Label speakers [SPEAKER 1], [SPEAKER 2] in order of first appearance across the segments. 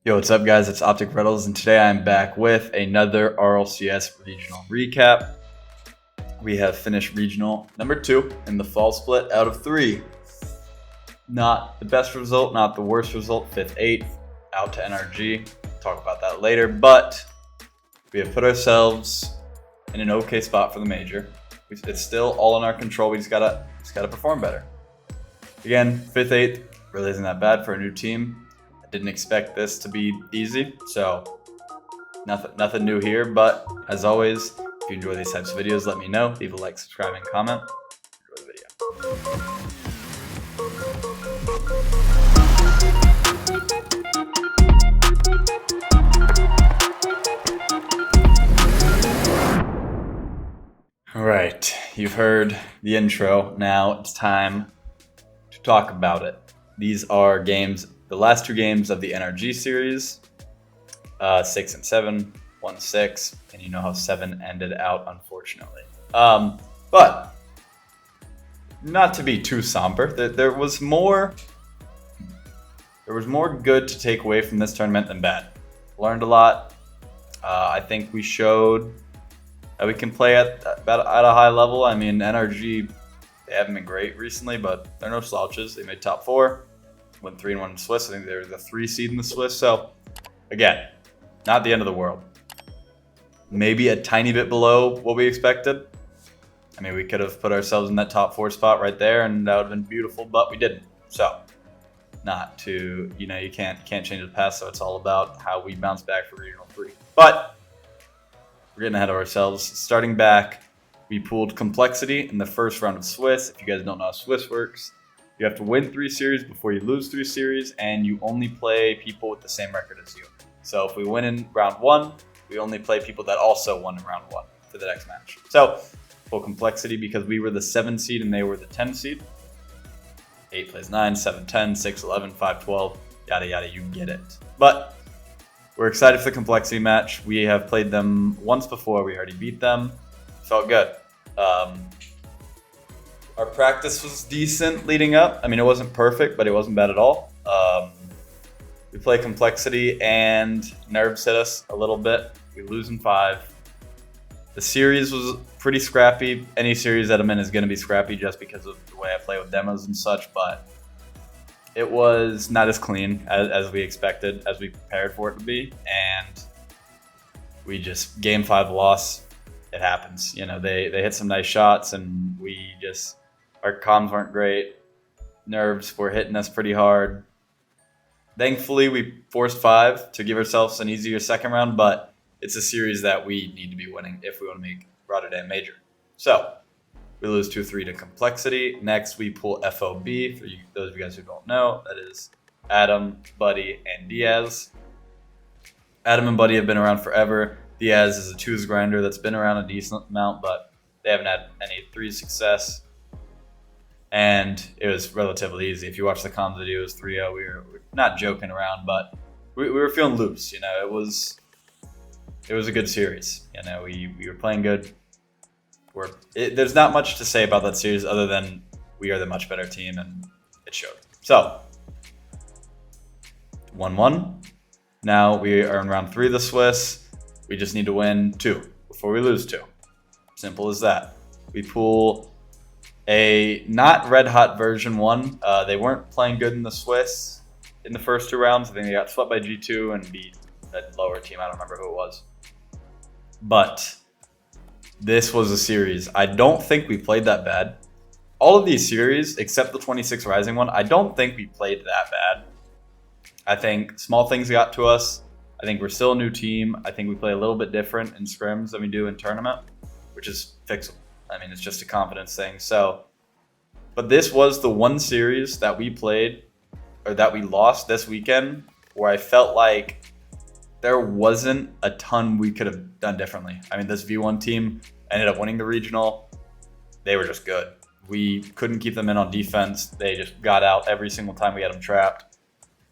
[SPEAKER 1] Yo, what's up guys? It's OpTic Retals, and today I'm back with another RLCS regional recap. We have finished regional number 2 in the fall split out of 3. Not the best result, not the worst result, 5th, 8th, out to NRG. Talk about that later, but we have put ourselves in an okay spot for the major. It's still all in our control. We just gotta perform better. Again, 5th, 8th, really isn't that bad for a new team. Didn't expect this to be easy, so nothing new here. But as always, if you enjoy these types of videos, let me know. Leave a like, subscribe, and comment. Enjoy the video. All right, you've heard the intro. Now it's time to talk about it. These are games. The last 2 games of the NRG series, 6 and 7, 1-6, and you know how 7 ended out, unfortunately. But not to be too somber, there was more good to take away from this tournament than bad. Learned a lot. I think we showed that we can play at a high level. I mean, NRG, they haven't been great recently, but they're no slouches. They made top 4. Went 3-1 in Swiss. I think they were the 3 seed in the Swiss. So, again, not the end of the world. Maybe a tiny bit below what we expected. I mean, we could have put ourselves in that top 4 spot right there, and that would have been beautiful, but we didn't. So, not to, you can't change the past, so it's all about how we bounce back for Regional 3. But, we're getting ahead of ourselves. Starting back, we pulled Complexity in the first round of Swiss. If you guys don't know how Swiss works, you have to win 3 series before you lose 3 series, and you only play people with the same record as you. So if we win in round 1, we only play people that also won in round 1 for the next match. So full Complexity, because we were the 7 seed and they were the 10 seed. 8 plays 9, 7, 10, 6, 11, 5, 12, yada yada, you get it. But we're excited for the Complexity match. We have played them once before. We already beat them. Felt good. Our practice was decent leading up. I mean, it wasn't perfect, but it wasn't bad at all. We play Complexity, and nerves hit us a little bit. We lose in 5. The series was pretty scrappy. Any series that I'm in is going to be scrappy just because of the way I play with demos and such, but it was not as clean as we expected, as we prepared for it to be, and we just, game 5 loss. It happens. They hit some nice shots, and our comms weren't great. Nerves were hitting us pretty hard. Thankfully, we forced 5 to give ourselves an easier second round, but it's a series that we need to be winning if we want to make Rotterdam Major. So, we lose 2-3 to Complexity. Next, we pull FOB. For those of you guys who don't know, that is Adam, Buddy, and Diaz. Adam and Buddy have been around forever. Diaz is a 2s grinder that's been around a decent amount, but they haven't had any 3 success. And it was relatively easy. If you watch the comms video, it was 3-0. We were not joking around, but we were feeling loose. It was a good series. We were playing good. There's not much to say about that series other than we are the much better team, and it showed. So, 1-1. Now we are in round 3 of the Swiss. We just need to win 2 before we lose 2. Simple as that. We pull a not red hot version 1. They weren't playing good in the Swiss in the first 2 rounds. I think they got swept by G2 and beat that lower team. I don't remember who it was. But this was a series. I don't think we played that bad. All of these series, except the 26 Rising one, I don't think we played that bad. I think small things got to us. I think we're still a new team. I think we play a little bit different in scrims than we do in tournament, which is fixable. I mean, it's just a confidence thing. So, but this was the one series that we played, or that we lost this weekend, where I felt like there wasn't a ton we could have done differently. I mean, this V1 team ended up winning the regional. They were just good. We couldn't keep them in on defense. They just got out every single time we had them trapped.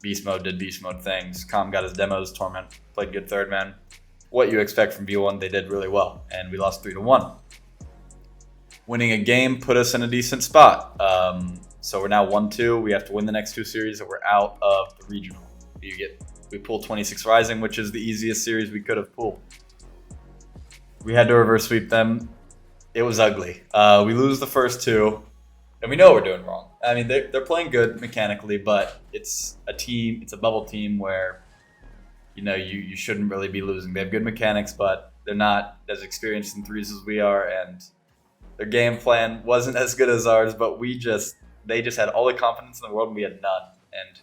[SPEAKER 1] Beast Mode did Beast Mode things. Com got his demos. Torment played good third man. What you expect from V1, they did really well. And we lost 3-1. Winning a game put us in a decent spot. So we're now 1-2. We have to win the next 2 series, or we're out of the regional. We We pulled 26 Rising, which is the easiest series we could have pulled. We had to reverse sweep them. It was ugly. We lose the first two, and we know we're doing wrong. I mean, they're playing good mechanically, but it's a team. It's a bubble team where, you shouldn't really be losing. They have good mechanics, but they're not as experienced in threes as we are, and their game plan wasn't as good as ours. But they just had all the confidence in the world, and we had none. And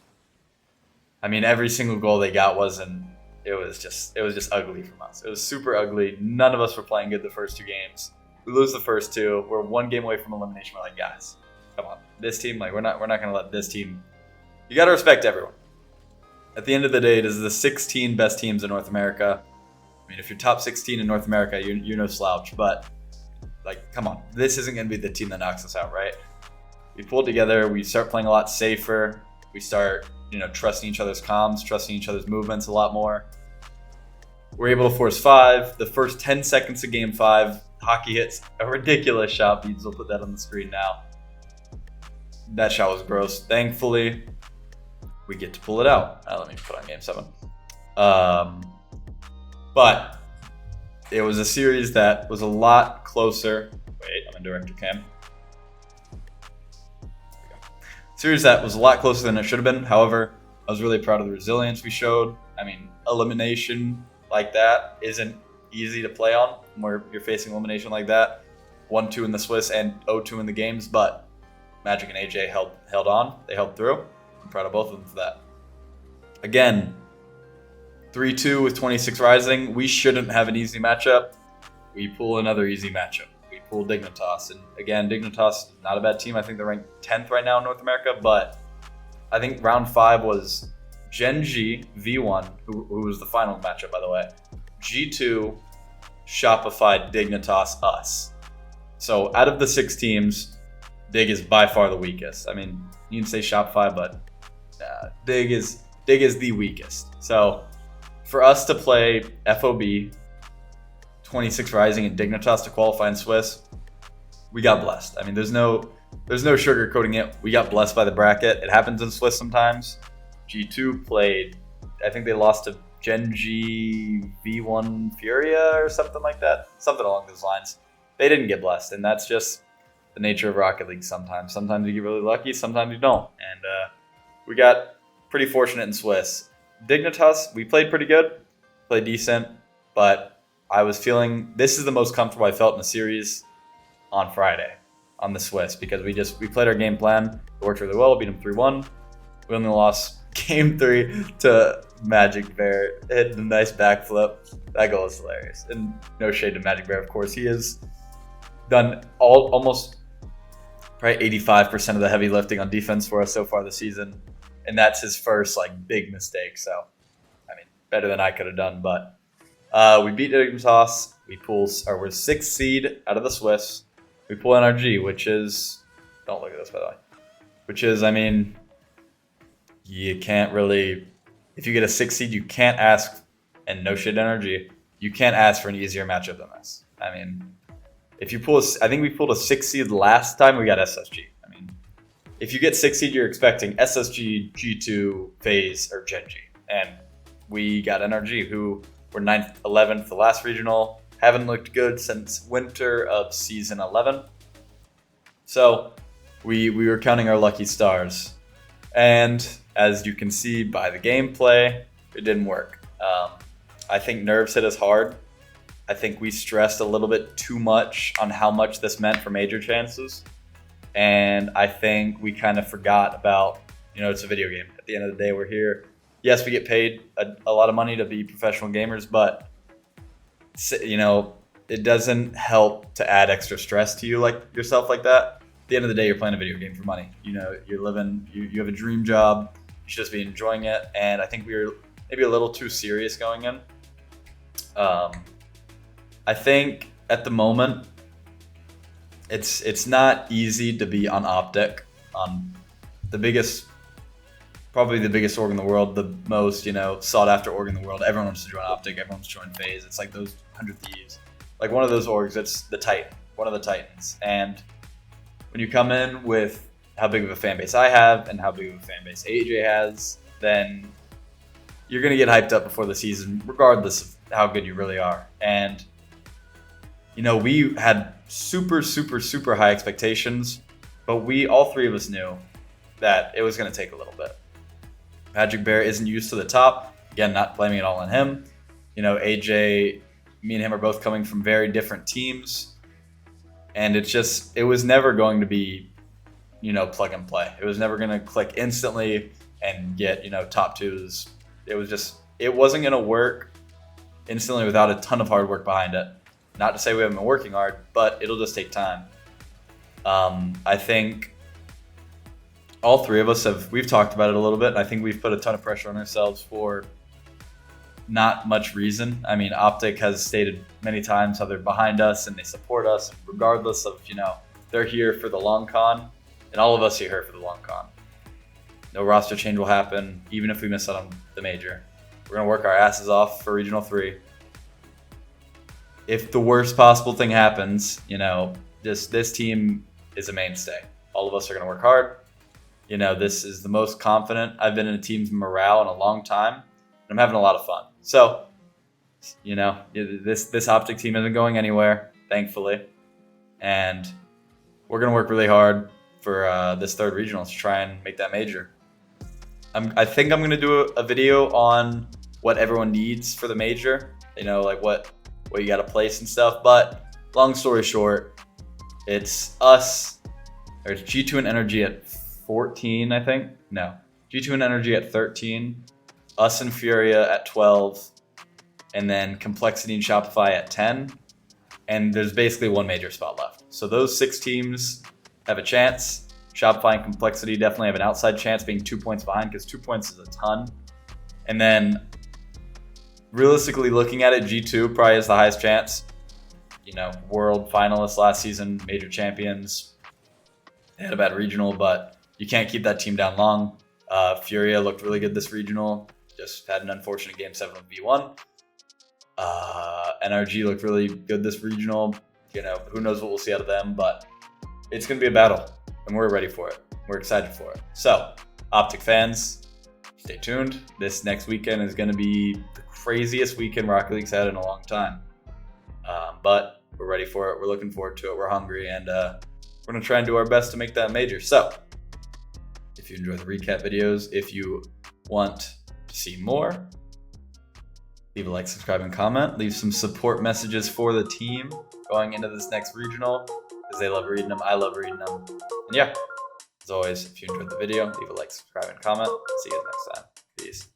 [SPEAKER 1] I mean, every single goal they got wasn't. It was just ugly from us. It was super ugly. None of us were playing good the first two games. We lose the first two. We're one game away from elimination. We're like, guys, come on. This team, we're not gonna let this team. You gotta respect everyone. At the end of the day, it is the 16 best teams in North America. I mean, if you're top 16 in North America, you're no slouch. But come on, this isn't gonna be the team that knocks us out, right? We pull together. We start playing a lot safer. We start, trusting each other's comms, trusting each other's movements a lot more. We're able to force 5. The first 10 seconds of game 5, Hockey hits a ridiculous shot. Beads will put that on the screen now. That shot was gross. Thankfully, we get to pull it out. Let me put on game 7. But it was a series that was a lot closer. Wait, I'm in director cam. Series that was a lot closer than it should have been. However, I was really proud of the resilience we showed. I mean, elimination like that isn't easy to play on where you're facing elimination like that. 1-2 in the Swiss and 0-2 in the games, but Magic and AJ held on. They held through. I'm proud of both of them for that. Again, 3-2 with 26 Rising. We shouldn't have an easy matchup. We pull another easy matchup. We pull Dignitas. And again, Dignitas, not a bad team. I think they're ranked 10th right now in North America, but I think round 5 was Gen G, V1, who was the final matchup, by the way. G2, Shopify, Dignitas, us. So out of the 6 teams, Dig is by far the weakest. I mean, you can say Shopify, but Dig is the weakest. So for us to play FOB, 26 Rising, and Dignitas to qualify in Swiss, we got blessed. I mean, there's no sugarcoating it. We got blessed by the bracket. It happens in Swiss sometimes. G2 played, I think they lost to Gen G V1 Furia or something like that. Something along those lines. They didn't get blessed, and that's just the nature of Rocket League sometimes. Sometimes you get really lucky, sometimes you don't. And we got pretty fortunate in Swiss. Dignitas, we played pretty good, played decent, but I was feeling this is the most comfortable I felt in the series on Friday on the Swiss because we played our game plan. It worked really well, beat them 3-1. We only lost game 3 to majicbear. It hit a nice backflip. That goal is hilarious. And no shade to majicbear, of course. He has done almost probably 85% of the heavy lifting on defense for us so far this season. And that's his first big mistake. So, I mean, better than I could have done. But we beat Dignitas. We're 6th seed out of the Swiss. We pull NRG, which is, don't look at this by the way, which is, I mean, you can't really, if you get a 6th seed, you can't ask, and no shit NRG, you can't ask for an easier matchup than this. I mean, if you pull, I think we pulled a 6th seed last time, we got SSG. I mean, if you get 6th seed, you're expecting SSG, G2, FaZe, or Gen G. And we got NRG, who were 9th, 11th, the last regional, haven't looked good since winter of season 11. So we were counting our lucky stars. And as you can see by the gameplay, it didn't work. I think nerves hit us hard. I think we stressed a little bit too much on how much this meant for major chances. And I think we kind of forgot about, it's a video game. At the end of the day, we're here. Yes, we get paid a lot of money to be professional gamers, but it doesn't help to add extra stress to you yourself like that. At the end of the day, you're playing a video game for money. You're living, you have a dream job. You should just be enjoying it. And I think we were maybe a little too serious going in. I think at the moment, it's not easy to be on OpTic, on probably the biggest org in the world, the most, sought after org in the world. Everyone wants to join OpTic, everyone's joined FaZe. It's like those 100 Thieves. Like one of those orgs, it's the Titan, one of the Titans. And when you come in with how big of a fan base I have and how big of a fan base ayyjayy has, then you're going to get hyped up before the season, regardless of how good you really are. And, you know, we had super, super, super high expectations, but all three of us knew that it was going to take a little bit. Majicbear isn't used to the top. Again, not blaming it all on him. You know, AJ, me and him are both coming from very different teams. And it was never going to be, you know, plug and play. It was never going to click instantly and get, you know, top twos. It wasn't going to work instantly without a ton of hard work behind it. Not to say we haven't been working hard, but it'll just take time. I think all three of us we've talked about it a little bit. And I think we've put a ton of pressure on ourselves for not much reason. I mean, OpTic has stated many times how they're behind us and they support us regardless of, you know, they're here for the long con, and all of us are here for the long con. No roster change will happen, even if we miss out on the major. We're going to work our asses off for Regional 3. If the worst possible thing happens, you know, this team is a mainstay. All of us are going to work hard. You know, this is the most confident I've been in a team's morale in a long time, and I'm having a lot of fun. So, you know, this OpTic team isn't going anywhere, thankfully, and we're going to work really hard for this third regional to try and make that major. I think I'm going to do a video on what everyone needs for the major, you know, like what you got to place and stuff. But long story short, it's us, or it's G2 and NRG at 14, I think. No, G2 and NRG at 13, us and Furia at 12, and then Complexity and Shopify at 10. And there's basically one major spot left. So those 6 teams have a chance. Shopify and Complexity definitely have an outside chance, being 2 points behind, because 2 points is a ton. And then realistically looking at it, G2 probably has the highest chance. You know, world finalists last season, major champions. They had a bad regional, but you can't keep that team down long. Furia looked really good this regional. Just had an unfortunate game 7 with V1. NRG looked really good this regional. You know, who knows what we'll see out of them, but it's going to be a battle, and we're ready for it. We're excited for it. So, OpTic fans, stay tuned. This next weekend is going to be the craziest weekend Rocket League's had in a long time. But we're ready for it. We're looking forward to it. We're hungry, and we're going to try and do our best to make that major. So, if you enjoy the recap videos, if you want to see more, leave a like, subscribe, and comment. Leave some support messages for the team going into this next regional, because they love reading them. I love reading them. And yeah, as always, if you enjoyed the video, leave a like, subscribe, and comment. See you next time. Peace.